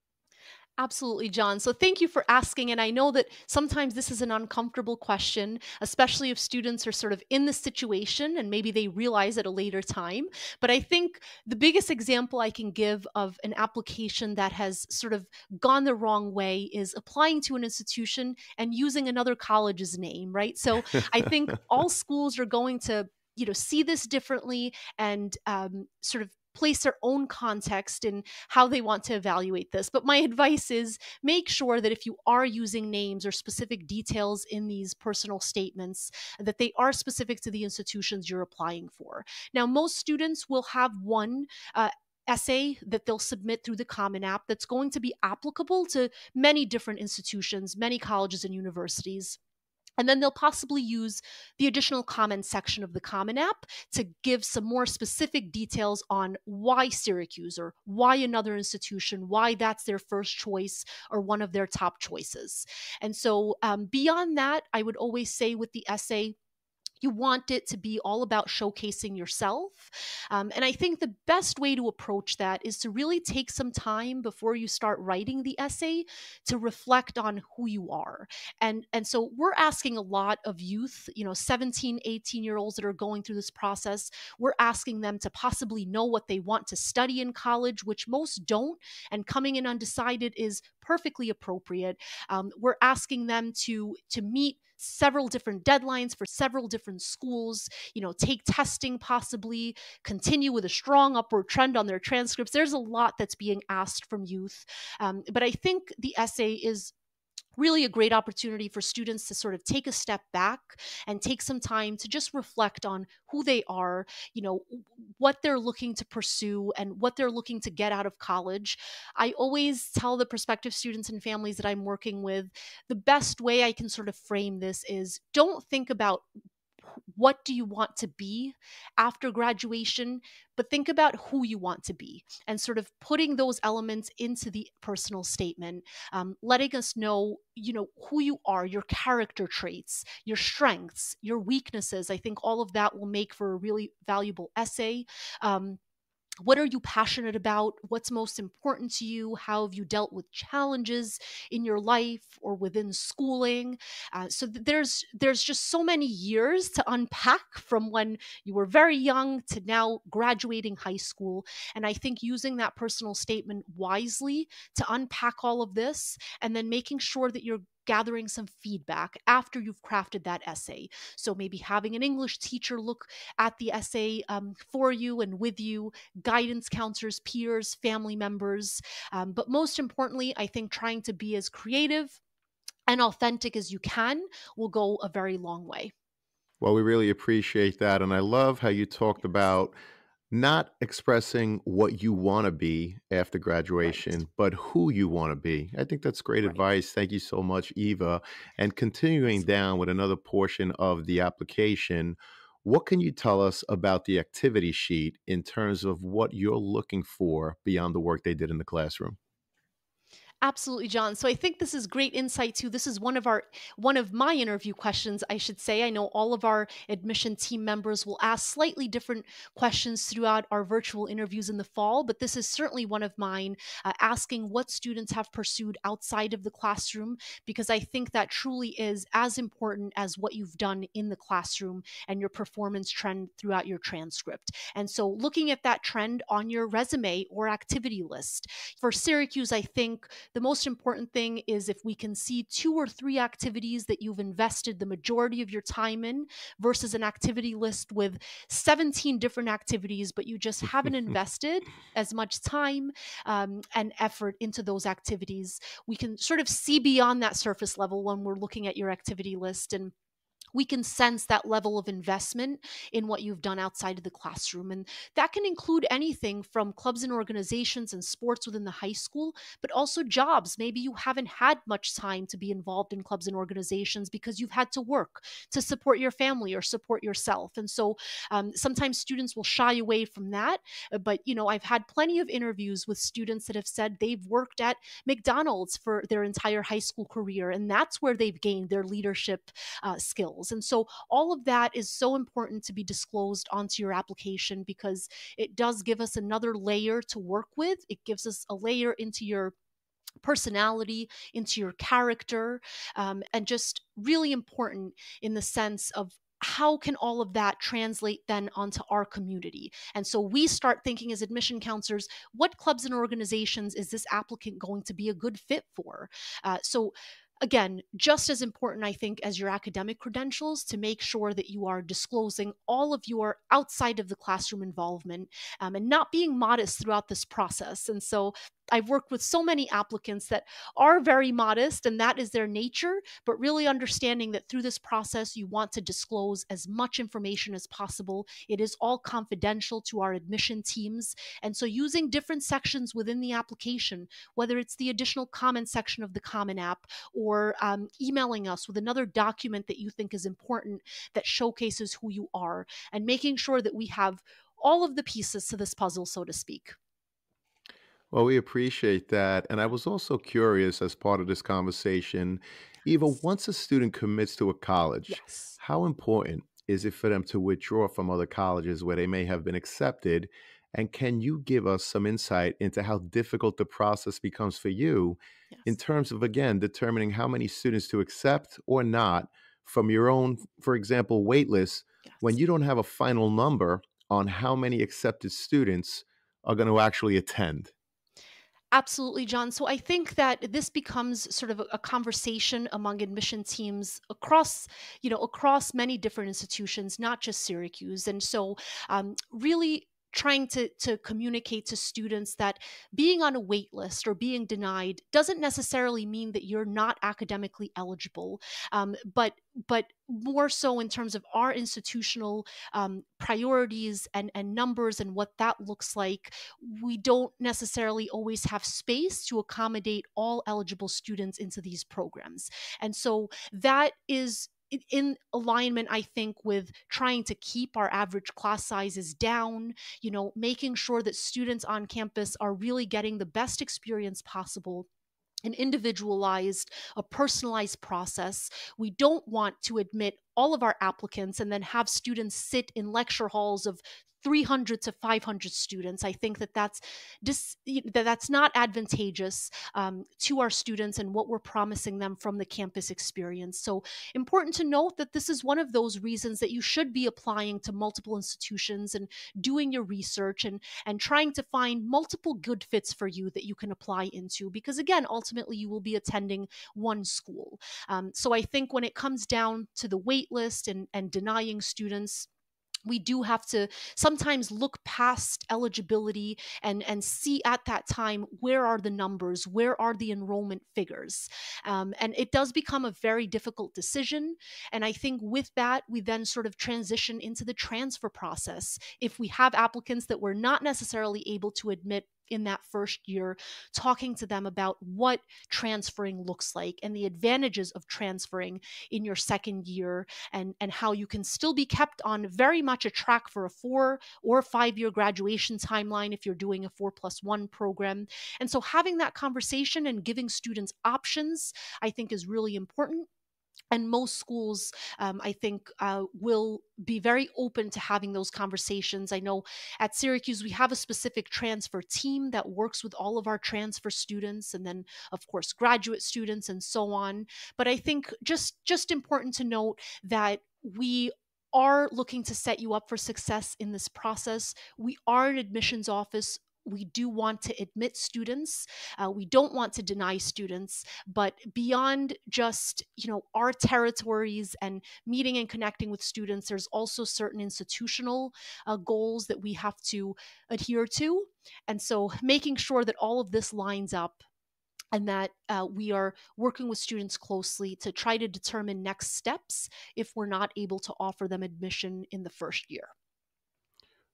Absolutely, John. So thank you for asking. And I know that sometimes this is an uncomfortable question, especially if students are sort of in the situation and maybe they realize at a later time. But I think the biggest example I can give of an application that has sort of gone the wrong way is applying to an institution and using another college's name, right? So I think all schools are going to see this differently and sort of place their own context in how they want to evaluate this. But my advice is make sure that if you are using names or specific details in these personal statements, that they are specific to the institutions you're applying for. Now, most students will have one essay that they'll submit through the Common App that's going to be applicable to many different institutions, many colleges and universities. And then they'll possibly use the additional comments section of the Common App to give some more specific details on why Syracuse or why another institution, why that's their first choice or one of their top choices. And so beyond that, I would always say with the essay, You want it to be all about showcasing yourself. And I think the best way to approach that is to really take some time before you start writing the essay to reflect on who you are. And so we're asking a lot of youth, 17, 18-year-olds that are going through this process. We're asking them to possibly know what they want to study in college, which most don't. And coming in undecided is perfectly appropriate. We're asking them to meet several different deadlines for several different schools, take testing possibly, continue with a strong upward trend on their transcripts. There's a lot that's being asked from youth. But I think the essay is really a great opportunity for students to sort of take a step back and take some time to just reflect on who they are, what they're looking to pursue and what they're looking to get out of college. I always tell the prospective students and families that I'm working with, the best way I can sort of frame this is, don't think about what do you want to be after graduation, but think about who you want to be and sort of putting those elements into the personal statement, letting us know, who you are, your character traits, your strengths, your weaknesses. I think all of that will make for a really valuable essay. What are you passionate about? What's most important to you? How have you dealt with challenges in your life or within schooling? There's just so many years to unpack from when you were very young to now graduating high school. And I think using that personal statement wisely to unpack all of this, and then making sure that you're gathering some feedback after you've crafted that essay. So maybe having an English teacher look at the essay for you and with you, guidance counselors, peers, family members. But most importantly, I think trying to be as creative and authentic as you can will go a very long way. Well, we really appreciate that. And I love how you talked Yes. about not expressing what you want to be after Right. graduation, but who you want to be. I think that's great Right. advice. Thank you so much, Eva. And continuing down Absolutely. with another portion of the application, what can you tell us about the activity sheet in terms of what you're looking for beyond the work they did in the classroom? Absolutely, John. So I think this is great insight too. This is one of my interview questions, I should say. I know all of our admission team members will ask slightly different questions throughout our virtual interviews in the fall, but this is certainly one of mine, asking what students have pursued outside of the classroom, because I think that truly is as important as what you've done in the classroom and your performance trend throughout your transcript. And so looking at that trend on your resume or activity list. For Syracuse, I think the most important thing is if we can see two or three activities that you've invested the majority of your time in versus an activity list with 17 different activities, but you just haven't invested as much time and effort into those activities. We can sort of see beyond that surface level when we're looking at your activity list, and we can sense that level of investment in what you've done outside of the classroom. And that can include anything from clubs and organizations and sports within the high school, but also jobs. Maybe you haven't had much time to be involved in clubs and organizations because you've had to work to support your family or support yourself. And so sometimes students will shy away from that. But, I've had plenty of interviews with students that have said they've worked at McDonald's for their entire high school career, and that's where they've gained their leadership skills. And so all of that is so important to be disclosed onto your application because it does give us another layer to work with. It gives us a layer into your personality, into your character, and just really important in the sense of how can all of that translate then onto our community? And so we start thinking as admission counselors, what clubs and organizations is this applicant going to be a good fit for? So again, just as important, I think, as your academic credentials to make sure that you are disclosing all of your outside of the classroom involvement, and not being modest throughout this process. And so I've worked with so many applicants that are very modest and that is their nature, but really understanding that through this process, you want to disclose as much information as possible. It is all confidential to our admission teams. And so using different sections within the application, whether it's the additional comment section of the Common App or emailing us with another document that you think is important that showcases who you are, and making sure that we have all of the pieces to this puzzle, so to speak. Well, we appreciate that. And I was also curious as part of this conversation, Eva, Yes. once a student commits to a college, Yes. how important is it for them to withdraw from other colleges where they may have been accepted? And can you give us some insight into how difficult the process becomes for you in Yes. terms of, again, determining how many students to accept or not from your own, for example, wait list when Yes. you don't have a final number on how many accepted students are going to actually attend? Absolutely, John. So I think that this becomes sort of a conversation among admission teams across, across many different institutions, not just Syracuse. And so, really trying to communicate to students that being on a wait list or being denied doesn't necessarily mean that you're not academically eligible, but more so in terms of our institutional priorities and numbers and what that looks like. We don't necessarily always have space to accommodate all eligible students into these programs. And so that is in alignment, I think, with trying to keep our average class sizes down, making sure that students on campus are really getting the best experience possible, an individualized, a personalized process. We don't want to admit all of our applicants and then have students sit in lecture halls of 300 to 500 students. I think that that's not advantageous to our students and what we're promising them from the campus experience. So important to note that this is one of those reasons that you should be applying to multiple institutions and doing your research and trying to find multiple good fits for you that you can apply into, because again, ultimately you will be attending one school. So I think when it comes down to the wait list and denying students, we do have to sometimes look past eligibility and see at that time, where are the numbers, where are the enrollment figures, and it does become a very difficult decision. And I think with that, we then sort of transition into the transfer process. If we have applicants that we're not necessarily able to admit in that first year, talking to them about what transferring looks like and the advantages of transferring in your second year, and how you can still be kept on very much a track for a 4 or 5 year graduation timeline if you're doing a 4+1 program. And so having that conversation and giving students options, I think, is really important. And most schools, I think, will be very open to having those conversations. I know at Syracuse, we have a specific transfer team that works with all of our transfer students, and then, of course, graduate students and so on. But I think just important to note that we are looking to set you up for success in this process. We are an admissions office. We do want to admit students. We don't want to deny students. But beyond just, our territories and meeting and connecting with students, there's also certain institutional goals that we have to adhere to. And so making sure that all of this lines up, and that we are working with students closely to try to determine next steps if we're not able to offer them admission in the first year.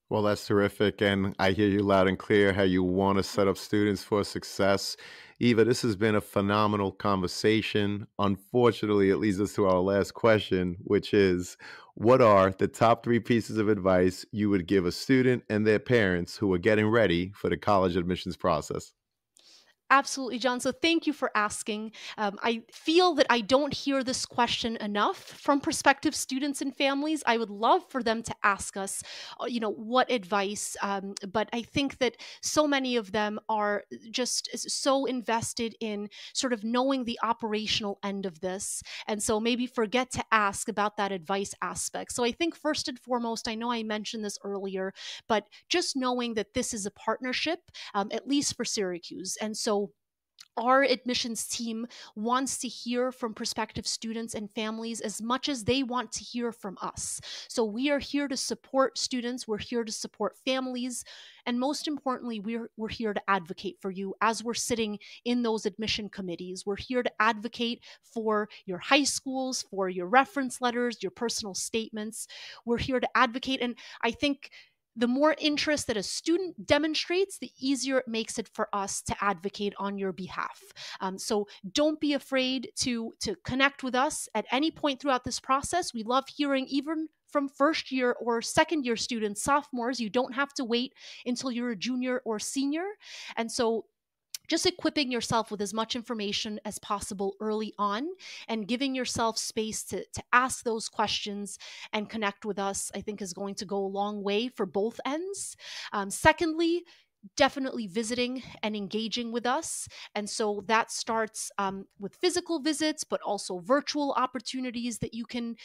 Well, that's terrific. And I hear you loud and clear how you want to set up students for success. Eva, this has been a phenomenal conversation. Unfortunately, it leads us to our last question, which is, what are the top three pieces of advice you would give a student and their parents who are getting ready for the college admissions process? Absolutely, John. So thank you for asking. I feel that I don't hear this question enough from prospective students and families. I would love for them to ask us, what advice. But I think that so many of them are just so invested in sort of knowing the operational end of this. And so maybe forget to ask about that advice aspect. So I think first and foremost, I know I mentioned this earlier, but just knowing that this is a partnership, at least for Syracuse. And so our admissions team wants to hear from prospective students and families as much as they want to hear from us. So we are here to support students, we're here to support families, and most importantly, we're here to advocate for you as we're sitting in those admission committees. We're here to advocate for your high schools, for your reference letters, your personal statements. We're here to advocate, and I think the more interest that a student demonstrates, the easier it makes it for us to advocate on your behalf. So don't be afraid to connect with us at any point throughout this process. We love hearing even from first year or second year students, sophomores. You don't have to wait until you're a junior or senior. And so just equipping yourself with as much information as possible early on and giving yourself space to ask those questions and connect with us, I think is going to go a long way for both ends. Secondly, definitely visiting and engaging with us. And so that starts with physical visits, but also virtual opportunities that you can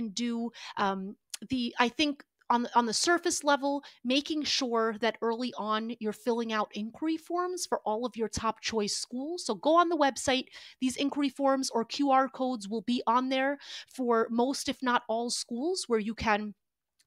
do. I think on the surface level, making sure that early on you're filling out inquiry forms for all of your top choice schools. So go on the website. These inquiry forms or QR codes will be on there for most, if not all, schools, where you can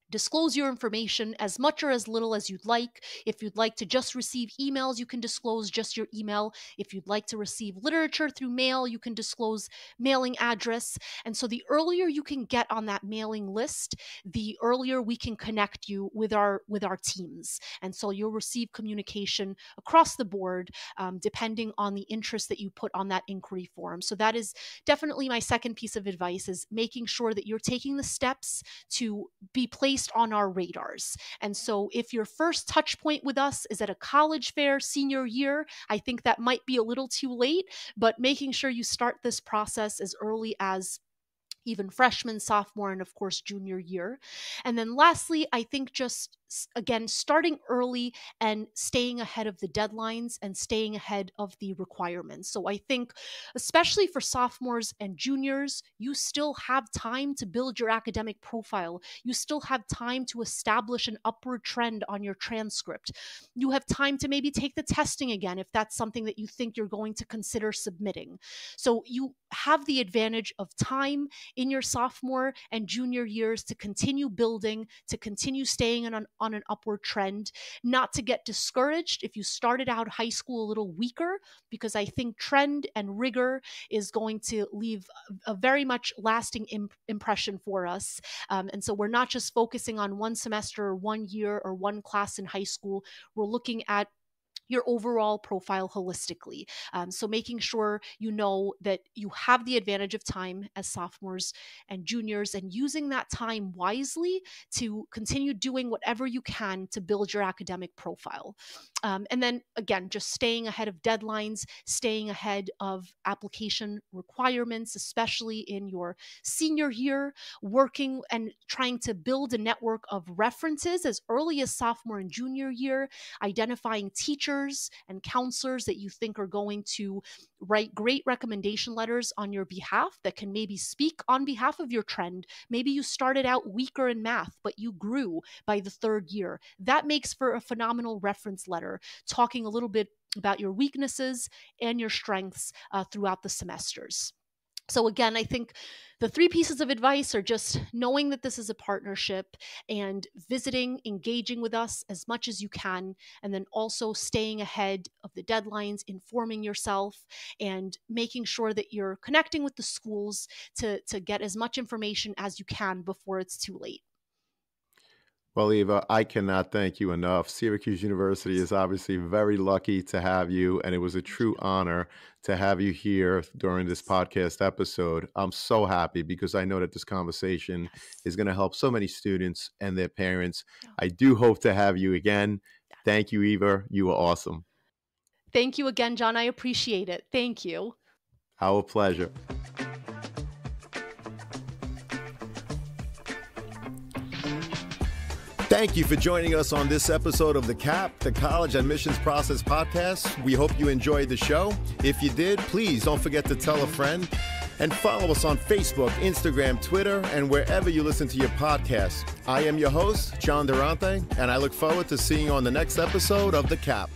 disclose your information as much or as little as you'd like. If you'd like to just receive emails, you can disclose just your email. If you'd like to receive literature through mail, you can disclose mailing address. And so the earlier you can get on that mailing list, the earlier we can connect you with our teams. And so you'll receive communication across the board, depending on the interest that you put on that inquiry form. So that is definitely my second piece of advice, is making sure that you're taking the steps to be placed on our radars. And so if your first touch point with us is at a college fair senior year, I think that might be a little too late, but making sure you start this process as early as even freshman, sophomore, and of course, junior year. And then lastly, I think just, again, starting early and staying ahead of the deadlines and staying ahead of the requirements. So I think, especially for sophomores and juniors, you still have time to build your academic profile. You still have time to establish an upward trend on your transcript. You have time to maybe take the testing again if that's something that you think you're going to consider submitting. So you have the advantage of time in your sophomore and junior years to continue building, to continue staying on an upward trend, not to get discouraged if you started out high school a little weaker, because I think trend and rigor is going to leave a very much lasting impression for us. And so we're not just focusing on one semester or 1 year or one class in high school. We're looking at your overall profile holistically. So making sure you know that you have the advantage of time as sophomores and juniors, and using that time wisely to continue doing whatever you can to build your academic profile. And then again, just staying ahead of deadlines, staying ahead of application requirements, especially in your senior year, working and trying to build a network of references as early as sophomore and junior year, identifying teachers and counselors that you think are going to write great recommendation letters on your behalf that can maybe speak on behalf of your trend. Maybe you started out weaker in math, but you grew by the third year. That makes for a phenomenal reference letter, talking a little bit about your weaknesses and your strengths throughout the semesters. So again, I think the three pieces of advice are just knowing that this is a partnership and visiting, engaging with us as much as you can, and then also staying ahead of the deadlines, informing yourself, and making sure that you're connecting with the schools to get as much information as you can before it's too late. Well, Eva, I cannot thank you enough. Syracuse University is obviously very lucky to have you, and it was a true honor to have you here during this podcast episode. I'm so happy because I know that this conversation is going to help so many students and their parents. I do hope to have you again. Thank you, Eva. You were awesome. Thank you again, John. I appreciate it. Thank you. Our pleasure. Thank you for joining us on this episode of The CAP, the College Admissions Process Podcast. We hope you enjoyed the show. If you did, please don't forget to tell a friend and follow us on Facebook, Instagram, Twitter, and wherever you listen to your podcasts. I am your host, John Durante, and I look forward to seeing you on the next episode of The CAP.